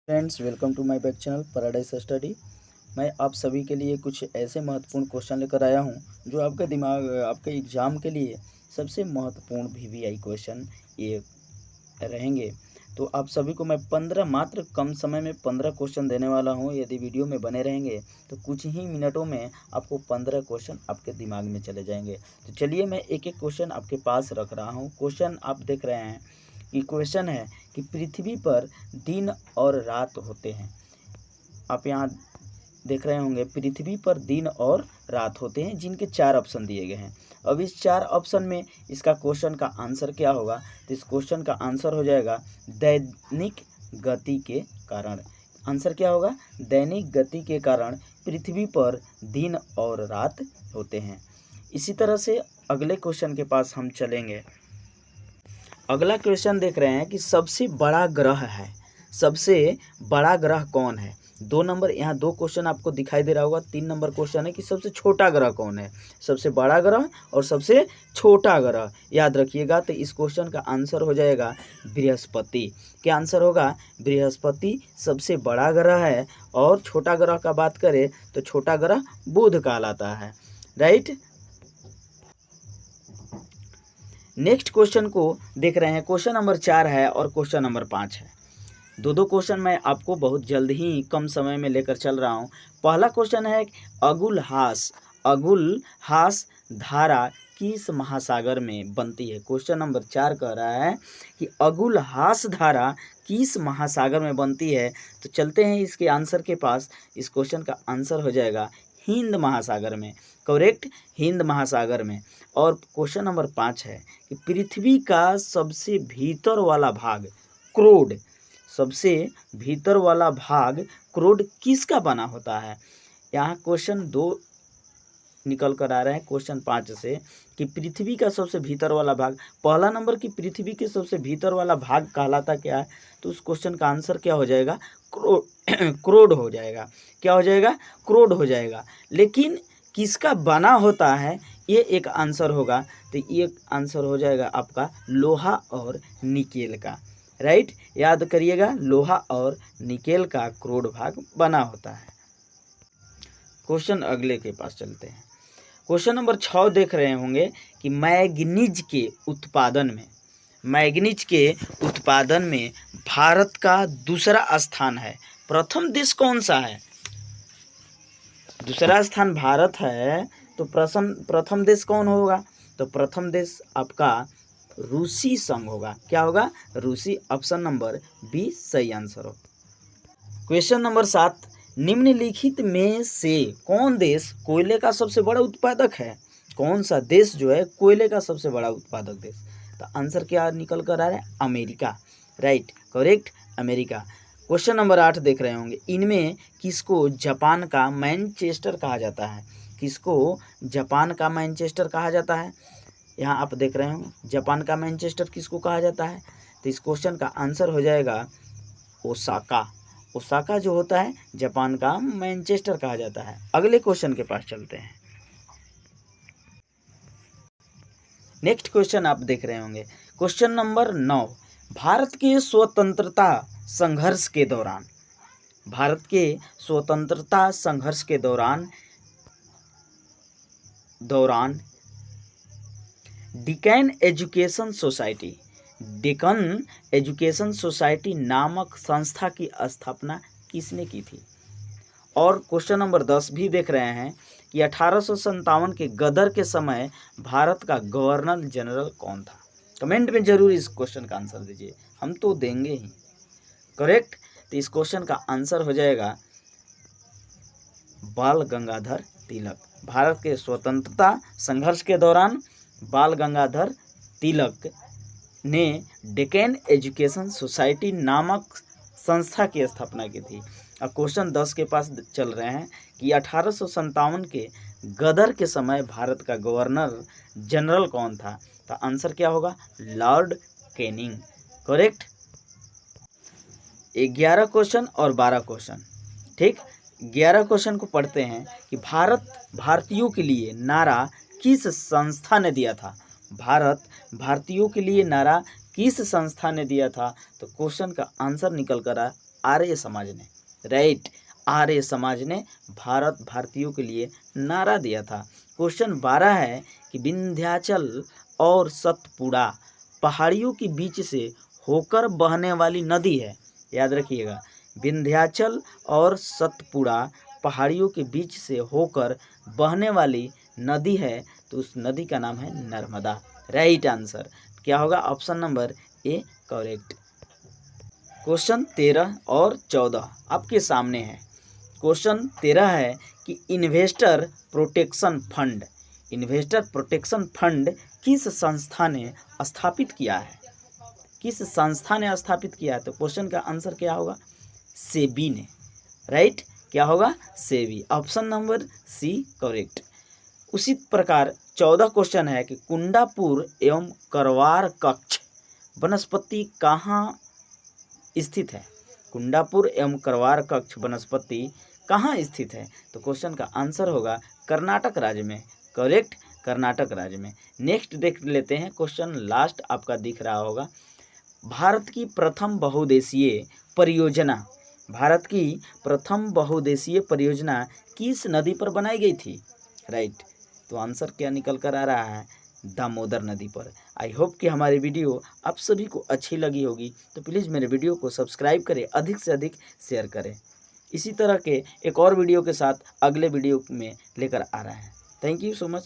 Friends, welcome to my back channel paradise study. मैं आप सभी के लिए कुछ ऐसे महत्वपूर्ण क्वेश्चन लेकर आया हूं जो आपके एग्ज़ाम के लिए सबसे महत्वपूर्ण वीवीआई क्वेश्चन ये रहेंगे। तो आप सभी को मैं 15 मात्र कम समय में 15 क्वेश्चन देने वाला हूं। यदि वीडियो में बने रहेंगे तो कुछ ही मिनटों में आपको 15 क्वेश्चन आपके दिमाग में चले जाएंगे। तो चलिए मैं एक एक क्वेश्चन आपके पास रख रहा हूँ। क्वेश्चन आप देख रहे हैं कि क्वेश्चन है कि पृथ्वी पर दिन और रात होते हैं। आप यहाँ देख रहे होंगे पृथ्वी पर दिन और रात होते हैं, जिनके 4 ऑप्शन दिए गए हैं। अब इस 4 ऑप्शन में इसका क्वेश्चन का आंसर क्या होगा? तो इस क्वेश्चन का आंसर हो जाएगा दैनिक गति के कारण। आंसर क्या होगा? दैनिक गति के कारण पृथ्वी पर दिन और रात होते हैं। इसी तरह से अगले क्वेश्चन के पास हम चलेंगे। अगला क्वेश्चन देख रहे हैं कि सबसे बड़ा ग्रह है, सबसे बड़ा ग्रह कौन है? 2 नंबर यहाँ 2 क्वेश्चन आपको दिखाई दे रहा होगा। 3 नंबर क्वेश्चन है कि सबसे छोटा ग्रह कौन है? सबसे बड़ा ग्रह और सबसे छोटा ग्रह याद रखिएगा। तो इस क्वेश्चन का आंसर हो जाएगा बृहस्पति। क्या आंसर होगा? बृहस्पति सबसे बड़ा ग्रह है। और छोटा ग्रह का बात करें तो छोटा ग्रह बुध कहलाता है, राइट। नेक्स्ट क्वेश्चन को देख रहे हैं। क्वेश्चन नंबर 4 है और क्वेश्चन नंबर 5 है। दो कोश्चन मैं आपको बहुत जल्द ही कम समय में लेकर चल रहा हूं। पहला क्वेश्चन है अगुलहास धारा किस महासागर में बनती है? क्वेश्चन नंबर 4 कह रहा है कि अगुलहास धारा किस महासागर में बनती है। तो चलते हैं इसके आंसर के पास। इस क्वेश्चन का आंसर हो जाएगा हिंद महासागर में, करेक्ट, हिंद महासागर में। और क्वेश्चन नंबर 5 है कि पृथ्वी का सबसे भीतर वाला भाग क्रोड, सबसे भीतर वाला भाग क्रोड किसका बना होता है? यहाँ क्वेश्चन 2 निकल कर आ रहे हैं क्वेश्चन 5 से कि पृथ्वी का सबसे भीतर वाला भाग। पहला नंबर कि पृथ्वी के सबसे भीतर वाला भाग कहलाता क्या है? तो उस क्वेश्चन का आंसर क्या हो जाएगा? क्रोड हो जाएगा। क्या हो जाएगा? क्रोड हो जाएगा। लेकिन किसका बना होता है ये एक आंसर होगा। तो ये आंसर हो जाएगा आपका लोहा और निकेल का, राइट। याद करिएगा, लोहा और निकेल का क्रोड भाग बना होता है। क्वेश्चन अगले के पास चलते हैं। क्वेश्चन नंबर 6 देख रहे होंगे कि मैग्नीज के उत्पादन में भारत का दूसरा स्थान है। प्रथम देश कौन सा है? दूसरा स्थान भारत है तो प्रथम देश कौन होगा? तो प्रथम देश आपका रूसी संघ होगा। क्या होगा? रूसी। ऑप्शन नंबर बी सही आंसर हो। क्वेश्चन नंबर 7, निम्नलिखित में से कौन देश कोयले का सबसे बड़ा उत्पादक है? कौन सा देश जो है कोयले का सबसे बड़ा उत्पादक देश? तो आंसर क्या निकल कर आ रहा है? America, right, correct, America. Question number 8 देख रहे होंगे। इनमें किसको जापान का मैनचेस्टर कहा जाता है? किसको जापान का मैनचेस्टर कहा जाता है? यहाँ आप देख रहे हो जापान का मैनचेस्टर किसको कहा जाता है? तो इस क्वेश्चन का आंसर हो जाएगा ओसाका। ओसाका जो होता है जापान का मैनचेस्टर कहा जाता है। अगले क्वेश्चन के पास चलते हैं। नेक्स्ट क्वेश्चन आप देख रहे होंगे। क्वेश्चन नंबर 9, भारत के स्वतंत्रता संघर्ष के दौरान डेक्कन एजुकेशन सोसाइटी नामक संस्था की स्थापना किसने की थी? और क्वेश्चन नंबर 10 भी देख रहे हैं कि 1857 के गदर के समय भारत का गवर्नर जनरल कौन था? कमेंट में जरूर इस क्वेश्चन का आंसर दीजिए, हम तो देंगे ही, करेक्ट। तो इस क्वेश्चन का आंसर हो जाएगा बाल गंगाधर तिलक। भारत के स्वतंत्रता संघर्ष के दौरान बाल गंगाधर तिलक ने डेक्कन एजुकेशन सोसाइटी नामक संस्था की स्थापना की थी। अब क्वेश्चन 10 के पास चल रहे हैं कि 1857 के गदर के समय भारत का गवर्नर जनरल कौन था? तो आंसर क्या होगा? Lord Canning, correct. 11 क्वेश्चन और 12 क्वेश्चन, ठीक। 11 क्वेश्चन को पढ़ते हैं कि भारतीयों के लिए नारा किस संस्था ने दिया था? भारतीयों के लिए नारा किस संस्था ने दिया था? तो क्वेश्चन का आंसर निकल कर आर्य समाज ने, राइट, आर्य समाज ने भारतीयों के लिए नारा दिया था। क्वेश्चन 12 है कि विंध्याचल और सतपुड़ा पहाड़ियों के बीच से होकर बहने वाली नदी है। याद रखिएगा, विंध्याचल और सतपुड़ा पहाड़ियों के बीच से होकर बहने वाली नदी है, तो उस नदी का नाम है नर्मदा। राइट आंसर क्या होगा? Option number A correct. Question 13 और 14 आपके सामने है। क्वेश्चन 13 है कि इन्वेस्टर प्रोटेक्शन फंड किस संस्था ने स्थापित किया है? किस संस्था ने स्थापित किया है? तो क्वेश्चन का आंसर क्या होगा? सेबी ने, राइट, क्या होगा? SEBI, option number C correct. उसी प्रकार 14 क्वेश्चन है कि कुंडापुर एवं करवार कक्ष वनस्पति कहाँ स्थित है? कुंडापुर एवं करवार कक्ष वनस्पति कहाँ स्थित है? तो क्वेश्चन का आंसर होगा कर्नाटक राज्य में, करेक्ट, कर्नाटक राज्य में। नेक्स्ट देख लेते हैं क्वेश्चन, लास्ट आपका दिख रहा होगा। भारत की प्रथम बहुउद्देशीय परियोजना किस नदी पर बनाई गई थी? राइट, तो आंसर क्या निकल कर आ रहा है? दामोदर नदी पर। आई होप कि हमारी वीडियो आप सभी को अच्छी लगी होगी, तो प्लीज़ मेरे वीडियो को सब्सक्राइब करें, अधिक से अधिक शेयर करें। इसी तरह के एक और वीडियो के साथ अगले वीडियो में लेकर आ रहे हैं। Thank you so much.